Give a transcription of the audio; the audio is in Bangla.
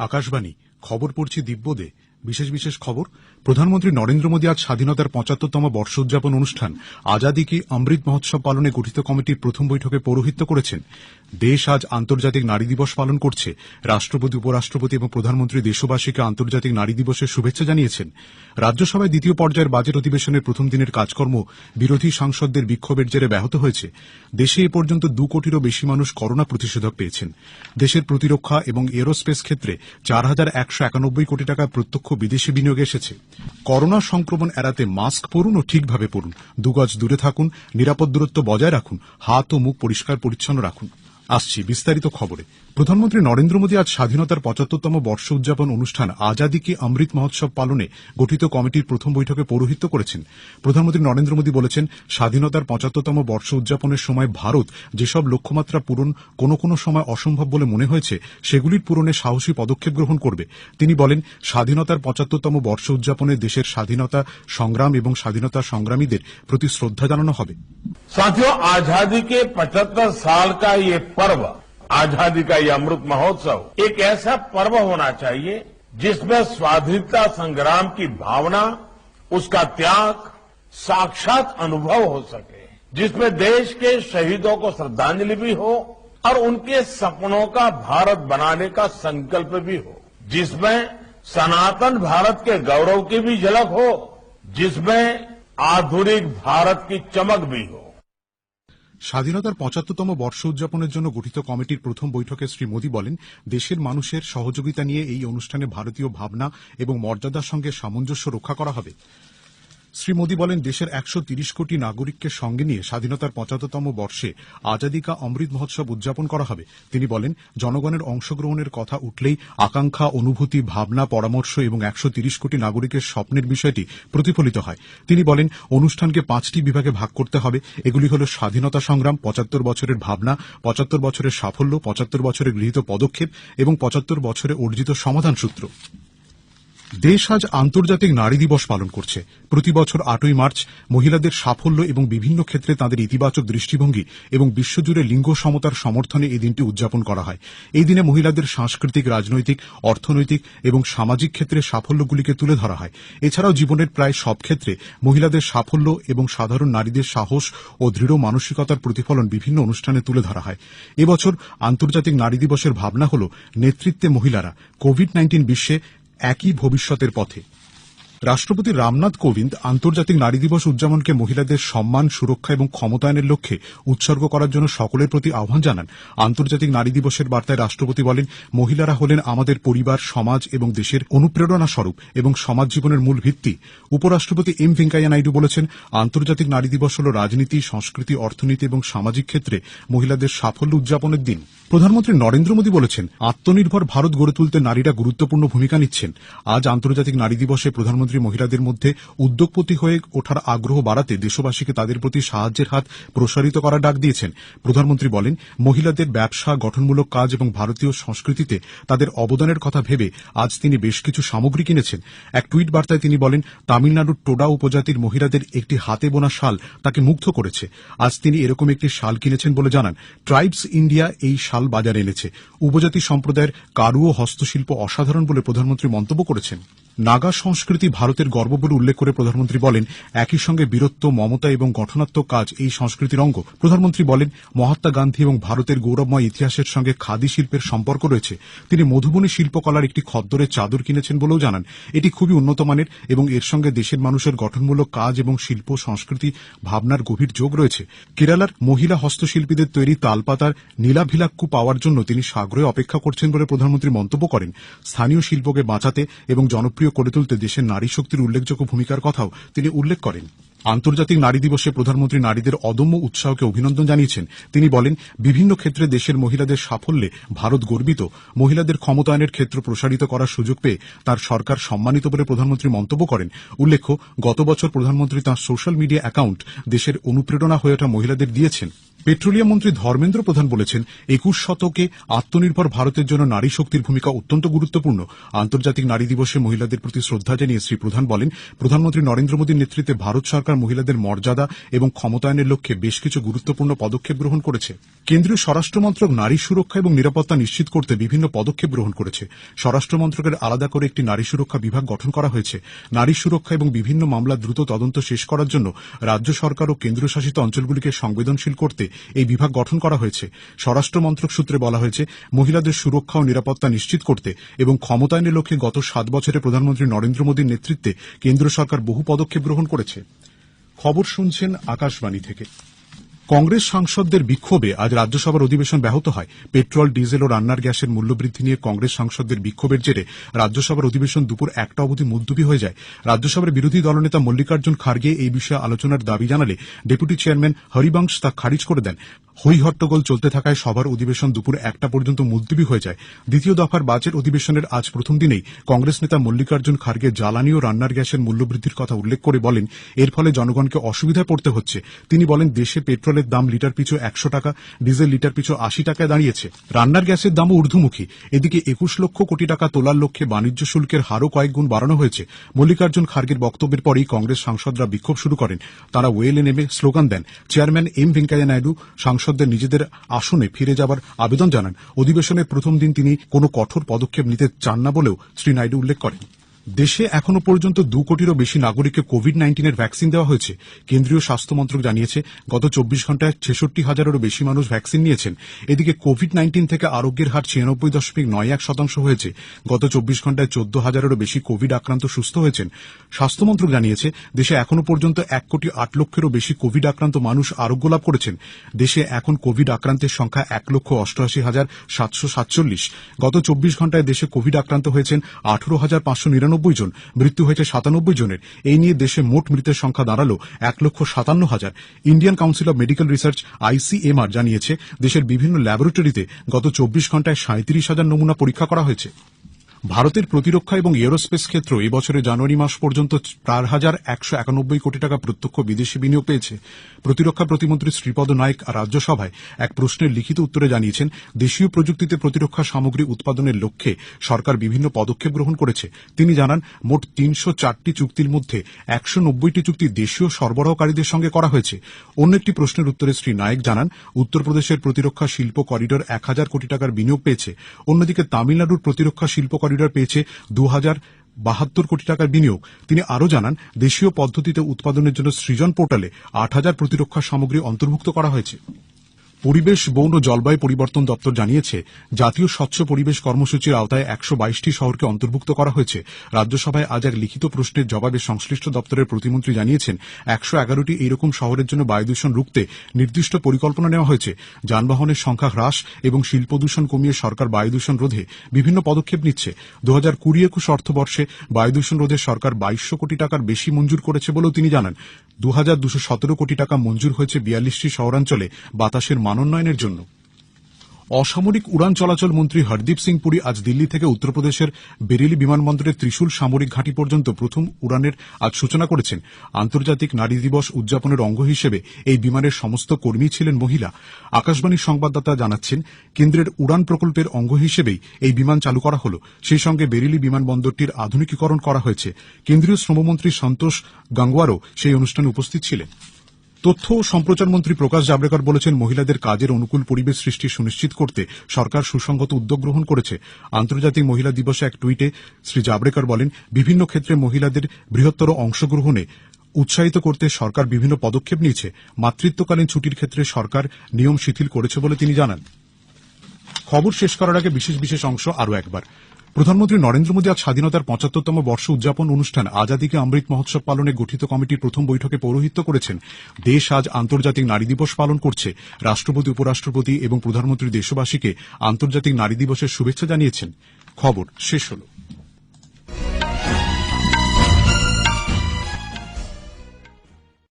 আকাশবাণী খবর পড়ছি দিব্য দে। বিশেষ খবর। প্রধানমন্ত্রী নরেন্দ্র মোদী আজ স্বাধীনতার ৭৫তম বর্ষ উদযাপন অনুষ্ঠান আজাদি কি অমৃত মহোৎসব পালনে গঠিত কমিটির প্রথম বৈঠকে পৌরোহিত্য করেছেন। দেশ আজ আন্তর্জাতিক নারী দিবস পালন করছে। রাষ্ট্রপতি, উপরাষ্ট্রপতি এবং প্রধানমন্ত্রী দেশবাসীকে আন্তর্জাতিক নারী দিবসের শুভেচ্ছা জানিয়েছেন। রাজ্যসভায় দ্বিতীয় পর্যায়ের বাজেট অধিবেশনের প্রথম দিনের কাজকর্ম বিরোধী সাংসদদের বিক্ষোভের জেরে ব্যাহত হয়েছে। দেশে এ পর্যন্ত ২ কোটিরও বেশি মানুষ করোনা প্রতিষেধক পেয়েছেন। দেশের প্রতিরক্ষা এবং এরোস্পেস ক্ষেত্রে ৪,১৯১ কোটি টাকা প্রত্যক্ষ বিদেশি বিনিয়োগ এসেছে। করোনা সংক্রমণ এড়াতে মাস্ক পরুন ও ঠিকভাবে পরুন, ২ গজ দূরে থাকুন, নিরাপদ দূরত্ব বজায় রাখুন, হাত ও মুখ পরিষ্কার পরিচ্ছন্ন রাখুন। আসছি বিস্তারিত খবরে। প্রধানমন্ত্রী নরেন্দ্র মোদী আজ স্বাধীনতার ৭৫তম বর্ষ উদযাপন অনুষ্ঠান আজাদি কি অমৃত মহোৎসব পালনে গঠিত কমিটির প্রথম বৈঠকে পৌরোহিত্য করেছেন। প্রধানমন্ত্রী নরেন্দ্র মোদী বলেছেন, স্বাধীনতার ৭৫তম বর্ষ উদযাপনের সময় ভারত যেসব লক্ষ্যমাত্রা পূরণ কোনো সময় অসম্ভব বলে মনে হয়েছে, সেগুলির পূরণে সাহসী পদক্ষেপ গ্রহণ করবে। তিনি বলেন, স্বাধীনতার ৭৫তম বর্ষ উদযাপনে দেশের স্বাধীনতা সংগ্রাম এবং স্বাধীনতা সংগ্রামীদের প্রতি শ্রদ্ধা জানানো হবে। साथियों, आजादी के 75 साल का ये पर्व, आजादी का ये अमृत महोत्सव एक ऐसा पर्व होना चाहिए जिसमें स्वाधीनता संग्राम की भावना, उसका त्याग साक्षात अनुभव हो सके, जिसमें देश के शहीदों को श्रद्धांजलि भी हो और उनके सपनों का भारत बनाने का संकल्प भी हो, जिसमें सनातन भारत के गौरव की भी झलक हो, जिसमें आधुनिक भारत की चमक भी हो। স্বাধীনতার ৭৫তম বর্ষ উদযাপনের জন্য গঠিত কমিটির প্রথম বৈঠকে শ্রী মোদী বলেন, দেশের মানুষের সহযোগিতা নিয়ে এই অনুষ্ঠানে ভারতীয় ভাবনা এবং মর্যাদার সঙ্গে সামঞ্জস্য রক্ষা করা হবে। শ্রী মোদী বলেন, দেশের ১৩০ কোটি নাগরিককে সঙ্গে নিয়ে স্বাধীনতার ৭৫তম বর্ষে আজাদি কা অমৃত মহোৎসব উদযাপন করা হবে। তিনি বলেন, জনগণের অংশগ্রহণের কথা উঠলেই আকাঙ্ক্ষা, অনুভূতি, ভাবনা, পরামর্শ এবং ১৩০ কোটি নাগরিকের স্বপ্নের বিষয়টি প্রতিফলিত হয়। তিনি বলেন, অনুষ্ঠানকে ৫টি বিভাগে ভাগ করতে হবে। এগুলি হল স্বাধীনতা সংগ্রাম, ৭৫ বছরের ভাবনা, ৭৫ বছরের সাফল্য, ৭৫ বছরে গৃহীত পদক্ষেপ এবং ৭৫ বছরে অর্জিত সমাধান সূত্র। দেশ আজ আন্তর্জাতিক নারী দিবস পালন করছে। প্রতি বছর ৮ই মার্চ মহিলাদের সাফল্য এবং বিভিন্ন ক্ষেত্রে তাঁদের ইতিবাচক দৃষ্টিভঙ্গি এবং বিশ্বজুড়ে লিঙ্গ সমতার সমর্থনে এই দিনটি উদযাপন করা হয়। এই দিনে মহিলাদের সাংস্কৃতিক, রাজনৈতিক, অর্থনৈতিক এবং সামাজিক ক্ষেত্রে সাফল্যগুলিকে তুলে ধরা হয়। এছাড়াও জীবনের প্রায় সব ক্ষেত্রে মহিলাদের সাফল্য এবং সাধারণ নারীদের সাহস ও দৃঢ় মানসিকতার প্রতিফলন বিভিন্ন অনুষ্ঠানে তুলে ধরা হয়। এবছর আন্তর্জাতিক নারী দিবসের ভাবনা হল নেতৃত্বে মহিলারা, কোভিড-১৯ বিশ্বে একই ভবিষ্যতের পথে। রাষ্ট্রপতি রামনাথ কোবিন্দ আন্তর্জাতিক নারী দিবস উদযাপনকে মহিলাদের সম্মান, সুরক্ষা এবং ক্ষমতায়নের লক্ষ্যে উৎসর্গ করার জন্য সকলের প্রতি আহ্বান জানান। আন্তর্জাতিক নারী দিবসের বার্তায় রাষ্ট্রপতি বলেন, মহিলারা হলেন আমাদের পরিবার, সমাজ এবং দেশের অনুপ্রেরণা স্বরূপ এবং সমাজ জীবনের মূল ভিত্তি। উপরাষ্ট্রপতি এম ভেঙ্কাইয়া নাইডু বলেছেন, আন্তর্জাতিক নারী দিবস হল রাজনীতি, সংস্কৃতি, অর্থনীতি এবং সামাজিক ক্ষেত্রে মহিলাদের সাফল্য উদযাপনের দিন। প্রধানমন্ত্রী নরেন্দ্র মোদী বলেছেন, আত্মনির্ভর ভারত গড়ে তুলতে নারীরা গুরুত্বপূর্ণ ভূমিকা নিচ্ছেন। আজ আন্তর্জাতিক নারী দিবসে প্রধানমন্ত্রী মহিলাদের মধ্যে উদ্যোগপতি হয়ে ওঠার আগ্রহ বাড়াতে দেশবাসীকে তাদের প্রতি সাহায্যের হাত প্রসারিত করার ডাক দিয়েছেন। প্রধানমন্ত্রী বলেন, মহিলাদের ব্যবসা, গঠনমূলক কাজ এবং ভারতীয় সংস্কৃতিতে তাদের অবদানের কথা ভেবে আজ তিনি বেশ কিছু সামগ্রী কিনেছেন। এক টুইট বার্তায় তিনি বলেন, তামিলনাড়ুর টোডা উপজাতির মহিলাদের একটি হাতে বোনা শাল তাকে মুগ্ধ করেছে। আজ তিনি এরকম একটি শাল কিনেছেন বলে জানান। ট্রাইবস ইন্ডিয়া এই শাল বাজারে এনেছে। উপজাতি সম্প্রদায়ের কারু ও হস্তশিল্প অসাধারণ বলে প্রধানমন্ত্রী মন্তব্য করেছেন। নাগা সংস্কৃতি ভারতের গর্ব বলে উল্লেখ করে প্রধানমন্ত্রী বলেন, একই সঙ্গে বীরত্ব, মমতা এবং গঠনাত্মক কাজ এই সংস্কৃতির অঙ্গ। প্রধানমন্ত্রী বলেন, মহাত্মা গান্ধী এবং ভারতের গৌরবময় ইতিহাসের সঙ্গে খাদি শিল্পের সম্পর্ক রয়েছে। তিনি মধুবনী শিল্পকলার একটি খদ্দরের চাদর কিনেছেন বলেও জানান। এটি খুবই উন্নত মানের এবং এর সঙ্গে দেশের মানুষের গঠনমূলক কাজ এবং শিল্প সংস্কৃতি ভাবনার গভীর যোগ রয়েছে। কেরালার মহিলা হস্তশিল্পীদের তৈরি তালপাতার নীলাভিলাক্কু পাওয়ার জন্য তিনি সাগ্রহে অপেক্ষা করছেন বলে প্রধানমন্ত্রী মন্তব্য করেন। স্থানীয় শিল্পকে বাঁচাতে এবং জনপ্রিয় করে তুলতে দেশের নারী শক্তির উল্লেখযোগ্য ভূমিকার কথাও তিনি উল্লেখ করেন। আন্তর্জাতিক নারী দিবসে প্রধানমন্ত্রী নারীদের অদম্য উৎসাহকে অভিনন্দন জানিয়েছেন। তিনি বলেন, বিভিন্ন ক্ষেত্রে দেশের মহিলাদের সাফল্যে ভারত গর্বিত। মহিলাদের ক্ষমতায়নের ক্ষেত্র প্রসারিত করার সুযোগ পেয়ে তার সরকার সম্মানিত বলে প্রধানমন্ত্রী মন্তব্য করেন। উল্লেখ্য, গত বছর প্রধানমন্ত্রী তাঁর সোশ্যাল মিডিয়া অ্যাকাউন্ট দেশের অনুপ্রেরণা হয়ে ওঠা মহিলাদের দিয়েছেন। পেট্রোলিয়াম মন্ত্রী ধর্মেন্দ্র প্রধান বলেছেন, ২১ শতকে আত্মনির্ভর ভারতের জন্য নারী শক্তির ভূমিকা অত্যন্ত গুরুত্বপূর্ণ। আন্তর্জাতিক নারী দিবসে মহিলাদের প্রতি শ্রদ্ধা জানিয়ে শ্রী প্রধান বলেন, প্রধানমন্ত্রী নরেন্দ্র মোদীর নেতৃত্বে ভারত সরকার সরকার মহিলাদের মর্যাদা এবং ক্ষমতায়নের লক্ষ্যে বেশ কিছু গুরুত্বপূর্ণ পদক্ষেপ গ্রহণ করেছে। কেন্দ্রীয় স্বরাষ্ট্র মন্ত্রক নারী সুরক্ষা এবং নিরাপত্তা নিশ্চিত করতে বিভিন্ন পদক্ষেপ গ্রহণ করেছে। স্বরাষ্ট্র মন্ত্রকের আলাদা করে একটি নারী সুরক্ষা বিভাগ গঠন করা হয়েছে। নারী সুরক্ষা এবং বিভিন্ন মামলা দ্রুত তদন্ত শেষ করার জন্য রাজ্য সরকার ও কেন্দ্রশাসিত অঞ্চলগুলিকে সংবেদনশীল করতে এই বিভাগ গঠন করা হয়েছে। স্বরাষ্ট্র মন্ত্রক সূত্রে বলা হয়েছে, মহিলাদের সুরক্ষা ও নিরাপত্তা নিশ্চিত করতে এবং ক্ষমতায়নের লক্ষ্যে গত 7 বছরে প্রধানমন্ত্রী নরেন্দ্র মোদীর নেতৃত্বে কেন্দ্র সরকার বহু পদক্ষেপ গ্রহণ করেছে। খবর শুনছেন আকাশবাণী থেকে। কংগ্রেস সাংসদদের বিক্ষোভে আজ রাজ্যসভার অধিবেশন ব্যাহত হয়। পেট্রোল, ডিজেল ও রান্নার গ্যাসের মূল্যবৃদ্ধি নিয়ে কংগ্রেস সাংসদদের বিক্ষোভের জেরে রাজ্যসভার অধিবেশন দুপুর 1টা অবধি মুলতবি হয়ে যায়। রাজ্যসভার বিরোধী দলনেতা মল্লিকার্জুন খার্গে এই বিষয়ে আলোচনার দাবি জানালে ডেপুটি চেয়ারম্যান হরিবংশ তা খারিজ করে দেন। হই হট্টগোল চলতে থাকায় সভার অধিবেশন দুপুর 1টা পর্যন্ত মুলতবি হয়ে যায়। দ্বিতীয় দফার বাজেট অধিবেশনের আজ প্রথম দিনেই কংগ্রেস নেতা মল্লিকার্জুন খার্গে জ্বালানি ও রান্নার গ্যাসের মূল্যবৃদ্ধির কথা উল্লেখ করে বলেন, এর ফলে জনগণকে অসুবিধায় পড়তে হচ্ছে। তিনি বলেন, দেশে পেট্রোলের দাম লিটার পিছু 100 টাকা, ডিজেল লিটার পিছু 80 টাকায় দাঁড়িয়েছে। রান্নার গ্যাসের দামও ঊর্ধ্বমুখী। এদিকে 21 লক্ষ কোটি টাকা তোলার লক্ষ্যে বাণিজ্য শুল্কের হারও কয়েক গুণ বাড়ানো হয়েছে। মল্লিকার্জুন খার্গের বক্তব্যের পরেই কংগ্রেস সাংসদরা বিক্ষোভ শুরু করেন। তারা ওয়েলে নেমে স্লোগান দেন। চেয়ারম্যান এম ভেঙ্কাইয়া নাইডু সাংসদদের নিজেদের আসনে ফিরে যাবার আবেদন জানান। অধিবেশনের প্রথম দিন তিনি কোনো কঠোর পদক্ষেপ নিতে চান না বলেও শ্রী নাইডু উল্লেখ করেন। দেশে এখনো পর্যন্ত 2 কোটিরও বেশি নাগরিককে কোভিড-19 ভ্যাকসিন দেওয়া হয়েছে। কেন্দ্রীয় স্বাস্থ্য মন্ত্রক জানিয়েছে, গত 24 ঘণ্টায় 66,000-এরও বেশি মানুষ ভ্যাকসিন নিয়েছেন। এদিকে কোভিড-19 থেকে আরোগ্যের হার 96.91% হয়েছে। গত 24 ঘণ্টায় 14,000-এরও বেশি কোভিড আক্রান্ত সুস্থ হয়েছেন। স্বাস্থ্য মন্ত্রক জানিয়েছে, দেশে এখনো পর্যন্ত 1,08,00,000-এরও বেশি কোভিড আক্রান্ত মানুষ আরোগ্য লাভ করেছেন। দেশে এখন কোভিড আক্রান্তের সংখ্যা 1,88,747। গত 24 ঘণ্টায় দেশে কোভিড আক্রান্ত হয়েছেন 18,599 জন, মৃত্যু হয়েছে 97 জনের। এই নিয়ে দেশে মোট মৃতের সংখ্যা দাঁড়ালো 1,57,000। Indian council of medical research ICMR জানিয়েছে, দেশের বিভিন্ন ল্যাবরেটরিতে গত 24 ঘণ্টায় 37,000 নমুনা পরীক্ষা করা হয়েছে। ভারতের প্রতিরক্ষা এবং এরোস্পেস ক্ষেত্র এবছরের জানুয়ারি মাস পর্যন্ত 4,191 কোটি টাকা প্রত্যক্ষ বিদেশি বিনিয়োগ পেয়েছে। প্রতিরক্ষা প্রতিমন্ত্রী শ্রীপদ নায়েক রাজ্যসভায় এক প্রশ্নের লিখিত উত্তরে জানিয়েছেন, দেশীয় প্রযুক্তিতে প্রতিরক্ষা সামগ্রী উৎপাদনের লক্ষ্যে সরকার বিভিন্ন পদক্ষেপ গ্রহণ করেছে। তিনি জানান, মোট 304টি চুক্তির মধ্যে 190টি চুক্তি দেশীয় সরবরাহকারীদের সঙ্গে করা হয়েছে। অন্য একটি প্রশ্নের উত্তরে শ্রী নায়েক জানান, উত্তরপ্রদেশের প্রতিরক্ষা শিল্প করিডর 1,000 কোটি টাকার বিনিয়োগ পেয়েছে। অন্যদিকে তামিলনাড়ুর প্রতিরক্ষা শিল্প করিডর পেয়েছে 2,072 কোটি টাকার বিনিয়োগ। তিনি আরও জানান, দেশীয় পদ্ধতিতে উৎপাদনের জন্য সৃজন পোর্টালে 8,000 প্রতিরক্ষা সামগ্রী অন্তর্ভুক্ত করা হয়েছে। পরিবেশ, বন ও জলবায়ু পরিবর্তন দপ্তর জানিয়েছে, জাতীয় স্বচ্ছ পরিবেশ কর্মসূচির আওতায় 122টি শহরকে অন্তর্ভুক্ত করা হয়েছে। রাজ্যসভায় আজ এক লিখিত প্রশ্নের জবাবে সংশ্লিষ্ট দপ্তরের প্রতিমন্ত্রী জানিয়েছেন, 111টি এইরকম শহরের জন্য বায়ু দূষণ রুখতে নির্দিষ্ট পরিকল্পনা নেওয়া হয়েছে। যানবাহনের সংখ্যা হ্রাস এবং শিল্প দূষণ কমিয়ে সরকার বায়ু দূষণ রোধে বিভিন্ন পদক্ষেপ নিচ্ছে। 2020-21 অর্থবর্ষে বায়ু দূষণ রোধে সরকার 2,200 কোটি টাকার বেশি মঞ্জুর করেছে বলেও তিনি জানান। 2,217 কোটি টাকা মঞ্জুর হয়েছে 42টি শহরাঞ্চলে বাতাসের মানোন্নয়নের জন্য। অসামরিক উড়ান চলাচল মন্ত্রী হরদীপ সিং পুরী আজ দিল্লি থেকে উত্তরপ্রদেশের বেরেলি বিমানবন্দরের ত্রিশূল সামরিক ঘাঁটি পর্যন্ত প্রথম উড়ানের আজ সূচনা করেছেন। আন্তর্জাতিক নারী দিবস উদযাপনের অঙ্গ হিসেবে এই বিমানের সমস্ত কর্মী ছিলেন মহিলা। আকাশবাণীর সংবাদদাতা জানাচ্ছেন, কেন্দ্রের উড়ান প্রকল্পের অঙ্গ হিসেবেই এই বিমান চালু করা হল। সেই সঙ্গে বেরেলি বিমানবন্দরটির আধুনিকীকরণ করা হয়েছে। কেন্দ্রীয় শ্রমমন্ত্রী সন্তোষ গাঙ্গোয়ারও সেই অনুষ্ঠানে উপস্থিত ছিলেন। তথ্য ও সম্প্রচার মন্ত্রী প্রকাশ জাভড়েকর বলেছেন, মহিলাদের কাজের অনুকূল পরিবেশ সৃষ্টি সুনিশ্চিত করতে সরকার সুসংগত উদ্যোগ গ্রহণ করেছে। আন্তর্জাতিক মহিলা দিবসে এক টুইটে শ্রী জাভড়েকর বলেন, বিভিন্ন ক্ষেত্রে মহিলাদের বৃহত্তর অংশগ্রহণে উৎসাহিত করতে সরকার বিভিন্ন পদক্ষেপ নিয়েছে। মাতৃত্বকালীন ছুটির ক্ষেত্রে সরকার নিয়ম শিথিল করেছে বলে তিনি জানান। খবর শেষ করার আগে বিশেষ অংশ আরও একবার। প্রধানমন্ত্রী নরেন্দ্র মোদী আজ স্বাধীনতার 75তম বর্ষ উদযাপন অনুষ্ঠান আজাদী কে অমৃত মহোৎসব পালনে গঠিত কমিটির প্রথম বৈঠকে পৌরোহিত্য করেছেন। দেশ আজ আন্তর্জাতিক নারী দিবস পালন করছে। রাষ্ট্রপতি, উপরাষ্ট্রপতি এবং প্রধানমন্ত্রী দেশবাসীকে আন্তর্জাতিক নারী দিবসের শুভেচ্ছা জানিয়েছেন। খবর শেষ হল।